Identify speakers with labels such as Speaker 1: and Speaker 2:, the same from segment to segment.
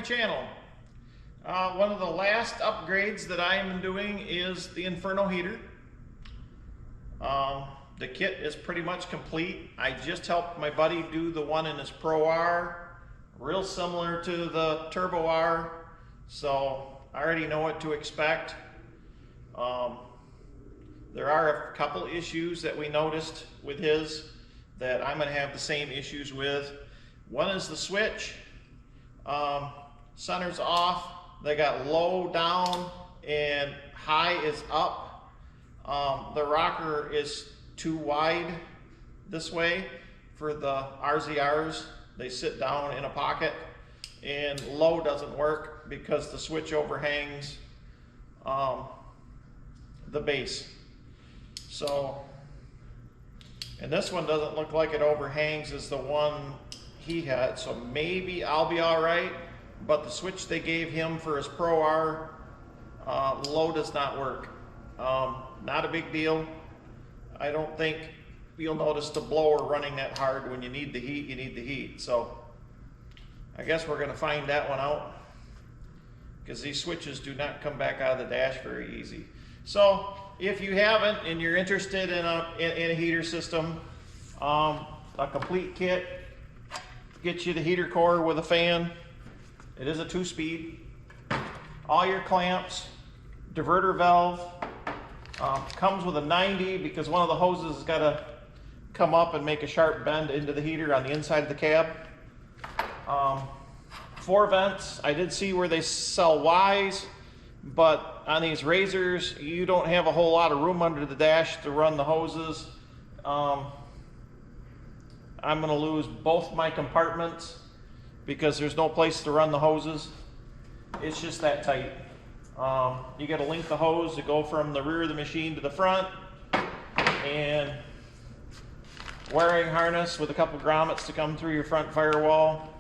Speaker 1: channel. One of the last upgrades that I am doing is the Inferno heater. The kit is pretty much complete. I just helped my buddy do the one in his Pro R, real similar to the Turbo R, so I already know what to expect. There are a couple issues that we noticed with his that I'm going to have the same issues with. One is the switch. Center's off. They got low down and high is up. The rocker is too wide this way for the RZRs. They sit down in a pocket, and low doesn't work because the switch overhangs the base. So, and this one doesn't look like it overhangs as the one he had, so maybe I'll be all right. But the switch they gave him for his Pro R, low does not work. Not a big deal. I don't think you'll notice the blower running that hard. When you need the heat, you need the heat. So I guess we're going to find that one out, because these switches do not come back out of the dash very easy. So if you haven't and you're interested in a heater system, a complete kit gets you the heater core with a fan. It is a 2-speed. All your clamps, diverter valve, comes with a 90 because one of the hoses has got to come up and make a sharp bend into the heater on the inside of the cab. 4 vents. I did see where they sell Ys, but on these RZRs, you don't have a whole lot of room under the dash to run the hoses. I'm going to lose both my compartments because there's no place to run the hoses. It's just that tight. You got to link the hose to go from the rear of the machine to the front, and wiring harness with a couple grommets to come through your front firewall.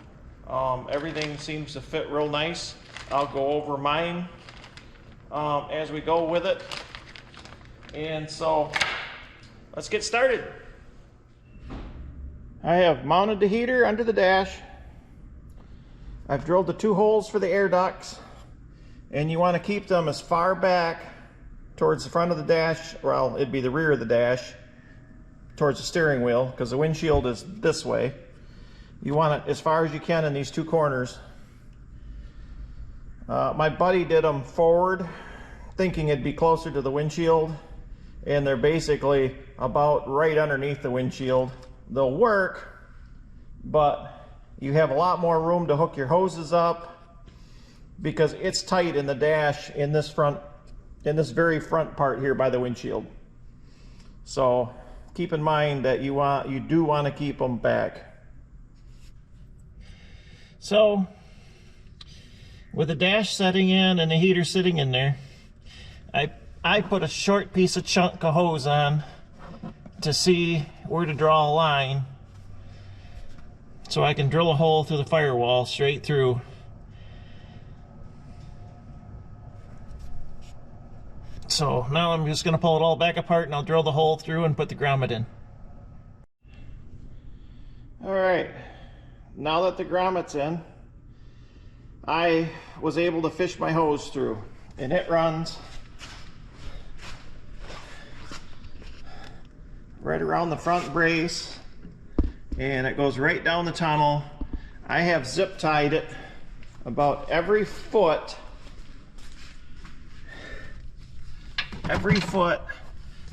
Speaker 1: Everything seems to fit real nice. I'll go over mine as we go with it. And so let's get started. I have mounted the heater under the dash. I've drilled the 2 holes for the air ducts, and you want to keep them as far back towards the front of the dash, well, it'd be the rear of the dash, towards the steering wheel, because the windshield is this way. You want it as far as you can in these 2 corners. My buddy did them forward, thinking it'd be closer to the windshield, and they're basically about right underneath the windshield. They'll work, but you have a lot more room to hook your hoses up because it's tight in the dash in this very front part here by the windshield. So keep in mind that you do want to keep them back. So with the dash setting in and the heater sitting in there, I put a short piece of chunk of hose on to see where to draw a line, so I can drill a hole through the firewall straight through. So now I'm just going to pull it all back apart, and I'll drill the hole through and put the grommet in. Alright, now that the grommet's in, I was able to fish my hose through, and it runs right around the front brace, and it goes right down the tunnel. I have zip tied it about every foot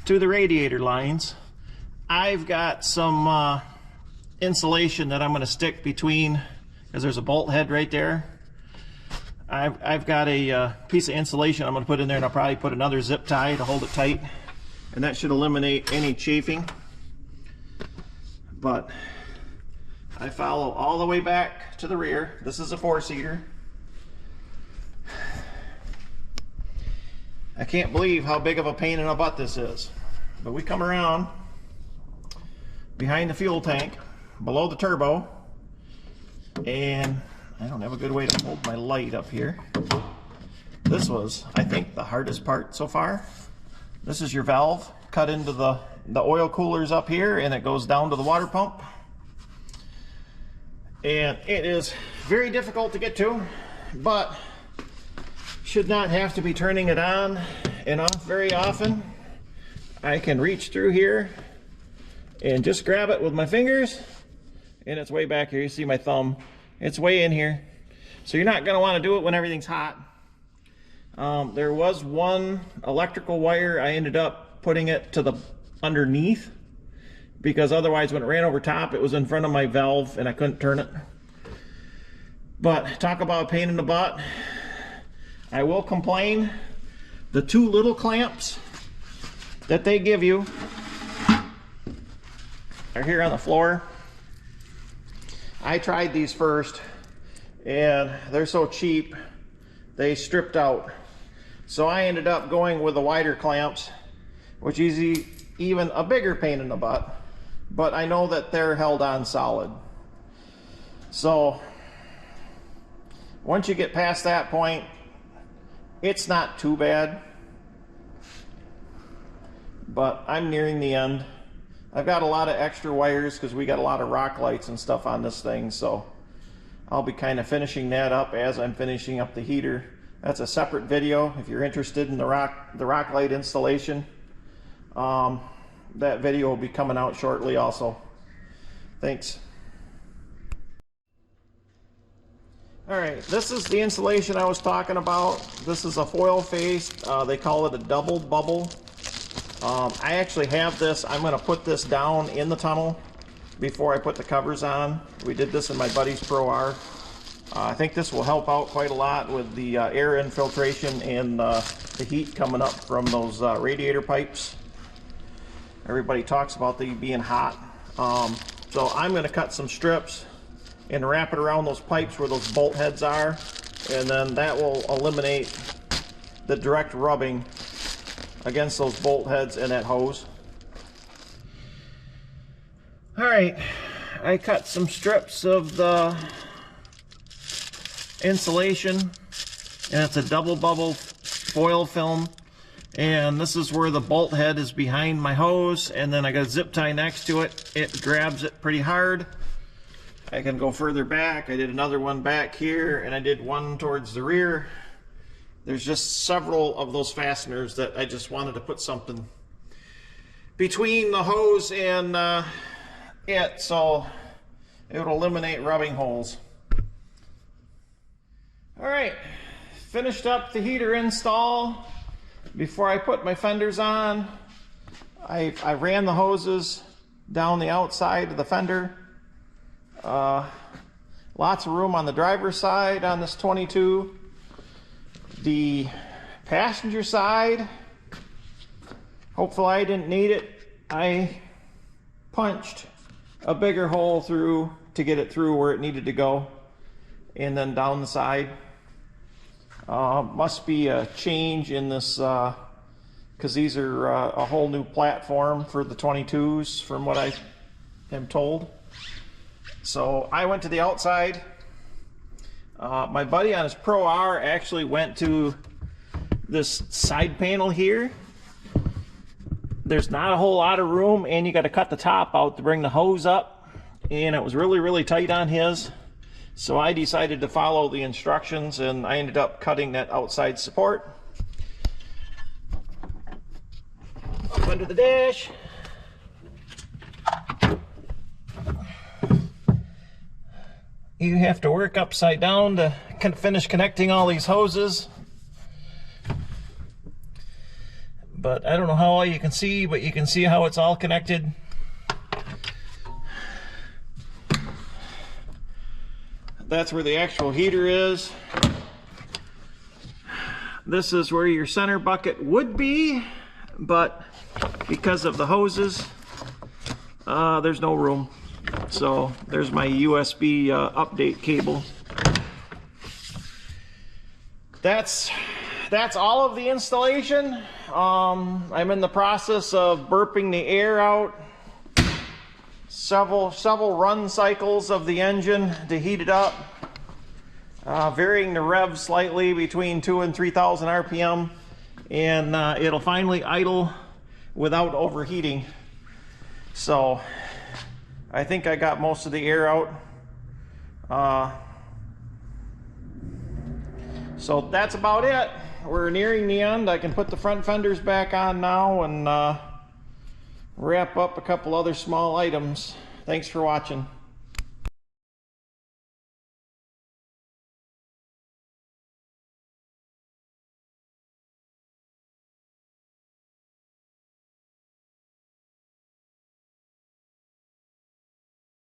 Speaker 1: to the radiator lines. I've got some insulation that I'm going to stick between, because there's a bolt head right there. I've got a piece of insulation I'm going to put in there, and I'll probably put another zip tie to hold it tight, and that should eliminate any chafing. But I follow all the way back to the rear. This is a 4-seater. I can't believe how big of a pain in the butt this is. But we come around behind the fuel tank, below the turbo, and I don't have a good way to hold my light up here. This was, I think, the hardest part so far. This is your valve cut into the oil coolers up here, and it goes down to the water pump. And it is very difficult to get to. but should not have to be turning it on and off very often. I can reach through here and just grab it with my fingers, and it's way back here. You see my thumb, it's way in here. So you're not going to want to do it when everything's hot. There was one electrical wire, I ended up putting it to the underneath, because otherwise when it ran over top it was in front of my valve and I couldn't turn it. But talk about a pain in the butt. I will complain, the two little clamps that they give you are here on the floor. I tried these first and they're so cheap they stripped out. So I ended up going with the wider clamps, which is even a bigger pain in the butt, but I know that they're held on solid. So once you get past that point, it's not too bad, but I'm nearing the end. I've got a lot of extra wires because we got a lot of rock lights and stuff on this thing, so I'll be kind of finishing that up as I'm finishing up the heater. That's a separate video if you're interested in the rock light installation. That video will be coming out shortly also. Thanks. Alright, this is the insulation I was talking about. This is a foil face. They call it a double bubble. I actually have this. I'm going to put this down in the tunnel before I put the covers on. We did this in my buddy's Pro R. I think this will help out quite a lot with the air infiltration and the heat coming up from those radiator pipes. Everybody talks about the being hot. So I'm going to cut some strips and wrap it around those pipes where those bolt heads are, and then that will eliminate the direct rubbing against those bolt heads and that hose. Alright, I cut some strips of the insulation, and it's a double bubble foil film, and this is where the bolt head is behind my hose, and then I got a zip tie next to it. It grabs it pretty hard. I can go further back. I did another one back here, and I did one towards the rear. There's just several of those fasteners that I just wanted to put something between the hose and it, so it would eliminate rubbing holes. Alright, finished up the heater install. Before I put my fenders on, I ran the hoses down the outside of the fender. Lots of room on the driver's side on this 22. The passenger side, hopefully I didn't need it. I punched a bigger hole through to get it through where it needed to go, and then down the side. Must be a change in this, because these are a whole new platform for the 22s from what I am told. So I went to the outside. My buddy on his Pro R actually went to this side panel here. There's not a whole lot of room, and you got to cut the top out to bring the hose up, and it was really tight on his. So I decided to follow the instructions, and I ended up cutting that outside support. Up under the dash. You have to work upside down to finish connecting all these hoses. But I don't know how all you can see, but you can see how it's all connected. That's where the actual heater is. This is where your center bucket would be, but because of the hoses, there's no room. So there's my USB update cable. That's all of the installation. I'm in the process of burping the air out. Several run cycles of the engine to heat it up. Varying the rev slightly between 2,000 and 3,000 RPM, and it'll finally idle without overheating. So I think I got most of the air out. So that's about it. We're nearing the end. I can put the front fenders back on now and wrap up a couple other small items. Thanks for watching.